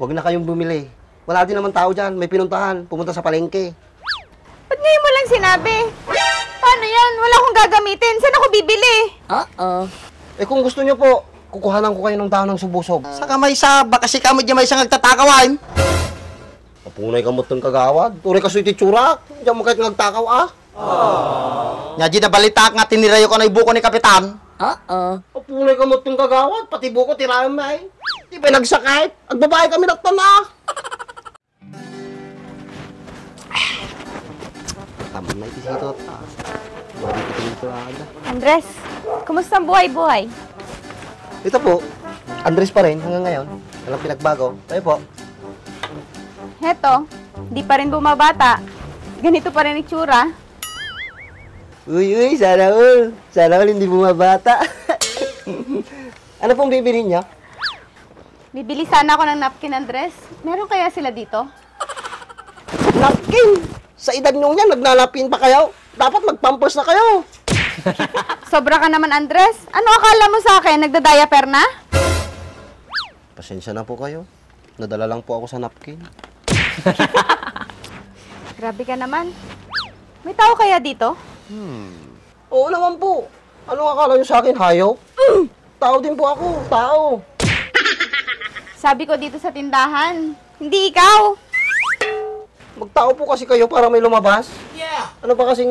Huwag na kayong bumili. Wala din naman tao dyan. May pinuntahan. Pumunta sa palengke. Ba't ngayon mo lang sinabi? Paano yan? Wala akong gagamitin. Saan ako bibili? Eh kung gusto nyo po, kukuhanan ko kayo ng dahon ng subusog. Sa kamay saba kasi kamo di may isang nagtatakawan. Papunay kamot ng kagawad. Tuloy ka suy titsura. Diyan mo kahit nagtakaw Nya di na balita nga tinirayo ko na ibuko ni kapitan. Papunay kamot ng kagawad. Pati buko tirayan mo eh. Di ba nagsakit? At babae kami nagtana. Tama na itisito. Marikitin ito agad. Andres, kumusta ang buhay-buhay? Ito po, Andres pa rin hanggang ngayon. Walang pinagbago. Tayo po. Heto, di pa rin bumabata. Ganito pa rin itsura. Uy, sana all. Sana all hindi bumabata. Ano pong bibili niya? Bibili sana ako ng napkin, Andres. Meron kaya sila dito? Napkin! Sa edad nyo yan, naglalapin pa kayo. Dapat magpampers na kayo. Sobra ka naman, Andres. Ano akala mo sa akin? Nagda-diaper na? Pasensya na po kayo. Nadala lang po ako sa napkin. Grabe ka naman. May tao kaya dito? Oo naman po. Ano akala nyo sa akin, hayop? Tao din po ako, tao. Sabi ko dito sa tindahan. Hindi ikaw. Magtao po kasi kayo para may lumabas. Ano pa kasing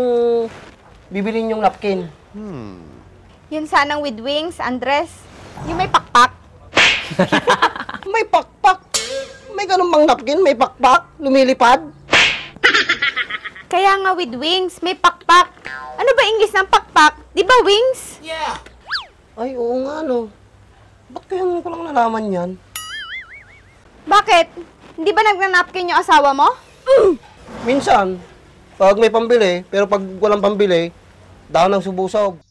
bibilin yung napkin? Yun sanang with wings, Andres. Yung may pakpak. May pakpak. May ganun bang napkin? May pakpak? Lumilipad? Kaya nga with wings, may pakpak. Ano ba English ng pakpak? Di ba wings? Ay, oo nga no. Ba't kaya ko lang nalaman yan? Bakit? Hindi ba nagnanapkin yung asawa mo? Minsan, pag may pambili, pero pag walang pambili, dahon ng subusog.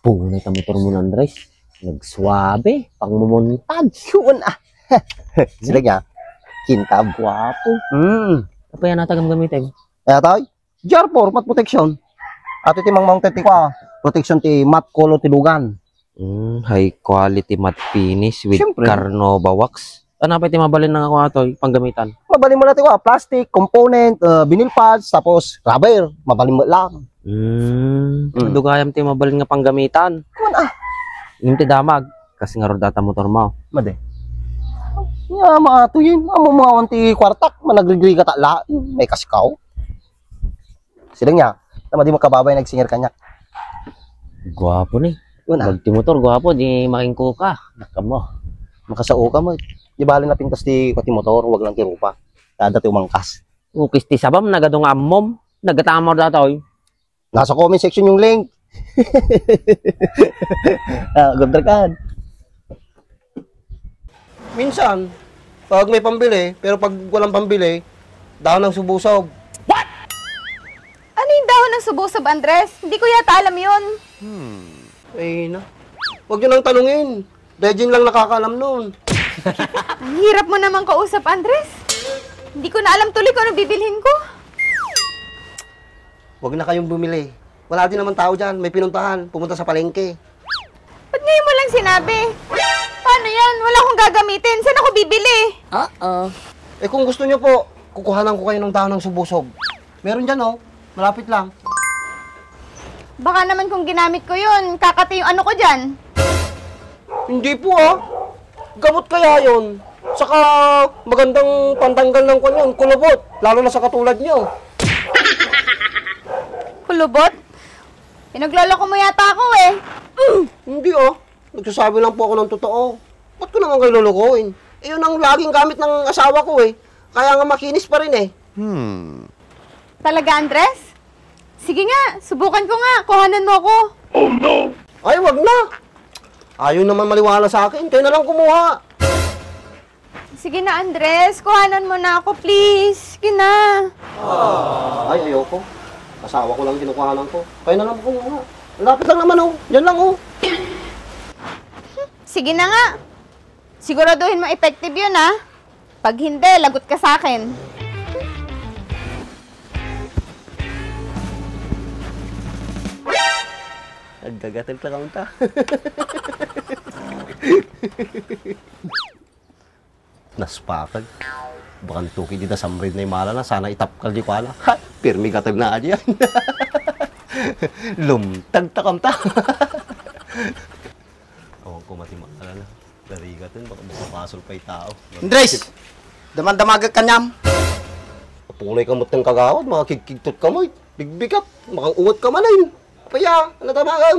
Punay ka motor mo, Andres. Nagsuabe, pang mumuntag. Yun Sila nga, kintab. Guwapo. Apa yan natagam gamitin? Kaya tayo, jar 4, mat protection. At iti mang mounted ti kwa, protection ti mat color ti dugan. High quality matte finish with Siyempre. Carnauba wax. Ano pa iti mabalin ng ako atoy, panggamitan? Mabalin mo natin kwa, plastic, component, vinyl pads, tapos rubber, mabalin mo lang. Dugayam ti mabalin nga panggamitan. Yung ti damag, kasi nga rodata motor mo. Made. Ya, mga tuyin, amo mga wanti kwartak, managrigri ka la, may kasikaw. Sila nga, tama di mo kababay nagsinger kanya. Guwapo ni. Yun Bagti motor, guwapo, di makingko ka. Naka mo. makasao ka mo. Di bali na pintas ti kwati motor, wag lang ti rupa. Kada ti umangkas. Ukis ti sabam, nagadong ammom. Nagatamor datoy. Nasa comment section yung link. Gabdrakan. Minsan, pag may pambili, pero pag walang pambili, dahon ng subusog. Ano yung dahon ng subusob, Andres? Hindi ko yata alam yun. Eh na. Huwag nyo nang tanungin. Regine lang nakakaalam nun. Ang hirap mo naman kausap, Andres. Hindi ko na alam tuloy kung ano bibilhin ko. Huwag na kayong bumili. Wala din naman tao dyan. May pinuntahan. Pumunta sa palengke. Ba't ngayon mo lang sinabi? Paano yan? Wala akong gagamitin. Saan ako bibili? Eh kung gusto nyo po, kukuhanan ko kayo ng dahon ng subusog. Meron dyan oh. Malapit lang. Baka naman kung ginamit ko yun, kakati yung ano ko dyan. Hindi po ah. Gamot kaya yun. Saka magandang pantanggal ng kanyan, kulubot. Lalo na sa katulad nyo. Kulubot? Pinagloloko mo yata ako eh. Hindi oh. Nagsasabi lang po ako ng totoo. Ba't ko naman kayo lulukuin? Eh yun ang laging gamit ng asawa ko eh. Kaya nga makinis pa rin eh. Talaga, Andres? Sige nga, subukan ko nga. Kuhanan mo ako. Ay, wag na. Ayaw naman maliwala sa akin. Kayo na lang kumuha. Sige na, Andres. Kuhanan mo na ako, please. Sige na. Ay, ayoko. Asawa ko lang kinukuhanan ko. Kayo na lang kumuha. Lapit lang naman oh. Yan lang oh. Sige na nga. Siguraduhin mo effective yun, ha? Pag hindi, lagot ka sa akin. Nagdagatil ka ta. Spakal. Bakang tuki dita sa mrid na imala na. Sana itapkal di ko ala. Ha! Pirmi katag na aja yan. Lumtag takam ta. Awang ko mati maalala. Darigatin, baka makapasol pa yung tao. Andres, damandamagag kanyam. Punay ka ng kagawad, makakikigtot ka mo. Bigbigat, makangungot ka manay. Apaya, ano tamagan?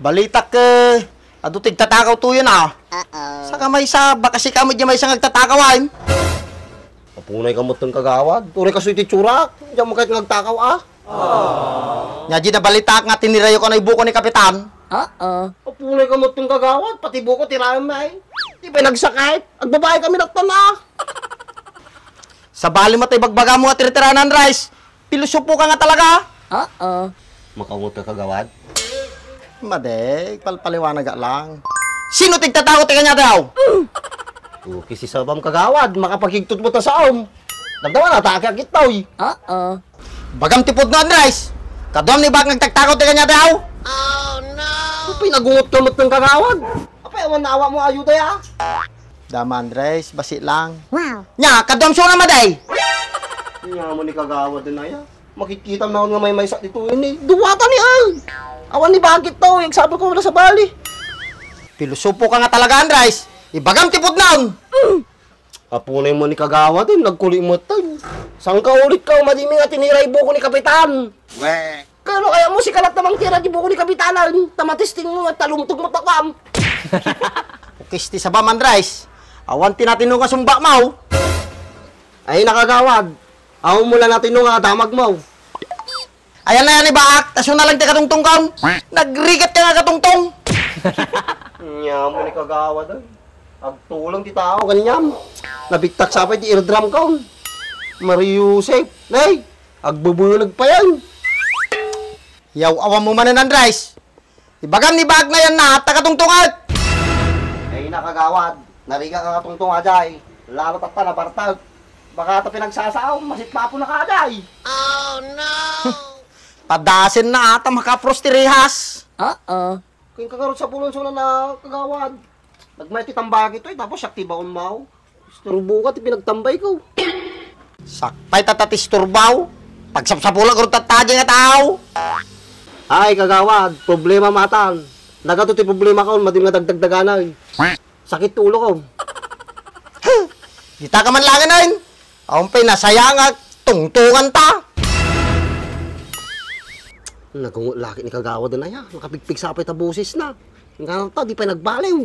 Balita ka, adutig tatakaw to yun ah. Saka may isa, baka si kamo di may isang nagtatakawan. Punay ka ng kagawad, tunay ka suiti tsurak. Diyan mo kahit nagtakaw ah. Nya di na balita nga tinirayo ko na ibuko ni Kapitan. Punay ka ng kagawad, pati buko tirayan mo eh. Di ba nagsakit? Agbabae kami nagtana. Sa bali mo tayo bagbaga mo nga tiritiranan, Rice. Pilusupo ka nga talaga. Makangungot ka kagawad? Madek, palpaliwanag lang. Sino tigtatakot ka niya daw? Kisi sabam kagawad, makapagigtot mo ta sa om. Nagdawa na, takak itoy. Bagam tipod na, Rice. Kadom ni bak nagtagtakot ka niya daw? Pinagungot ka mo ng kagawad. Apay, awan naawa mo ayuda ya. Dama, Andres, basi lang. Nya, kadom siya na maday. Nga mo ni kagawad din na ya. Makikita mo nga may sak dito ini. Duwata ni Al. Awan ni bakit to, yung sabi ko wala sa bali. Pilusupo ka nga talaga, Andres. Ibagam tipod na. Apunay mo ni kagawad din, nagkuli mo tayo. Saan ka ulit ka, madimi nga tinira yung buko ni Kapitan. Kano kaya mo si kalat namang tira di buko ni Kapitanan. Tamatisting mo at talumtog mo takam. Kisti sa bam, Andres. Awan tinatinong ka sumba mo. Ay nakagawad. Aw mula natin nung damag mo. Ayan na yan, Ibaak. Tasyo na lang ti katungtong kang. Nagrigat ka nga katungtong. Nya mo ni kagawad ay. Agtulang ti tao kanyam. Nabigtak sapay ti eardrum kaon. Mariusep. Nay, agbubulag pa yan. Yaw, awan mo manan, Andres. Ibagam ni Baak na yan na, takatungtungat. Ay nakagawad. Nariga ka katungtong ajay. Lalo tata na bartag. Baka ito pinagsasaw, masit pa po na kaajay. Padasin na ata makaprostirihas. Kung kagarot sa pulon na kagawad. Nagmay titambag ito eh, tapos aktibaon mo. Turbo ka, pinagtambay ko. Sakpay tatatis turbaw. Pagsapsapulang karot tatadya nga tao. Ay, kagawad, problema matan. Nagato ti problema ka, madim nga dagdagdaganay. Sakit tulo ko. Kita ka man langan na yun. Ampay nasaya nga tungtungan ta. Nagungot laki ni kagawad na ya. Nakapigpig sa apay tabusis na. Nga ta, di pa nagbaliw.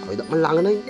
Ay, man langan na yun.